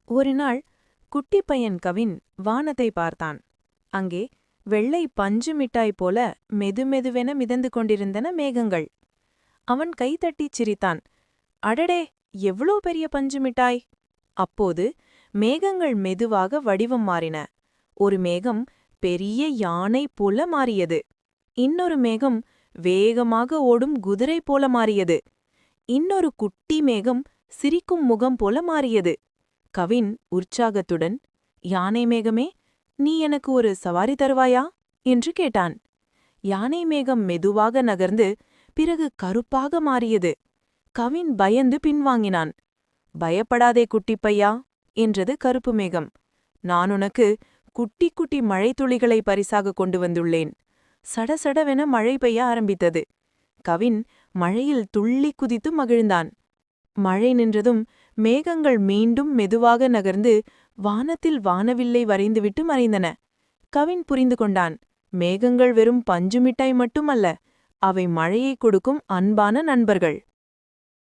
ஒரு நாள் குட்டி பையன் கவின் வானத்தை பார்த்தான். அங்கே வெள்ளை பஞ்சு மிட்டாய் போல மெதுமெதுவென மிதந்து கொண்டிருந்தன மேகங்கள். அவன் கைதட்டிச் சிரித்தான். அடடே, எவ்வளோ பெரிய பஞ்சு மிட்டாய்! அப்போது மேகங்கள் மெதுவாக வடிவம் மாறின. ஒரு மேகம் பெரிய யானை போல மாறியது. இன்னொரு மேகம் வேகமாக ஓடும் குதிரை போல மாறியது. இன்னொரு குட்டி மேகம் சிரிக்கும் முகம் போல மாறியது. கவின் உற்சாகத்துடன், யானை மேகமே, நீ எனக்கு ஒரு சவாரி தருவாயா என்று கேட்டான். யானை மேகம் மெதுவாக நகர்ந்து பிறகு கருப்பாக மாறியது. கவின் பயந்து பின்வாங்கினான். பயப்படாதே குட்டிப்பையா என்றது கருப்பு மேகம். நான் உனக்கு குட்டி குட்டி மழைத்துளிகளை பரிசாக கொண்டு வந்துள்ளேன். சடசடவென மழை பெய்ய ஆரம்பித்தது. கவின் மழையில் துள்ளி குதித்து மகிழ்ந்தான். மழை நின்றதும் மேகங்கள் மீண்டும் மெதுவாக நகர்ந்து வானத்தில் வானவில்லை வரைந்துவிட்டு மறைந்தன. கவின் புரிந்து கொண்டான், மேகங்கள் வெறும் பஞ்சு மிட்டாய் மட்டுமல்ல, அவை மழையை கொடுக்கும் அன்பான நண்பர்கள்.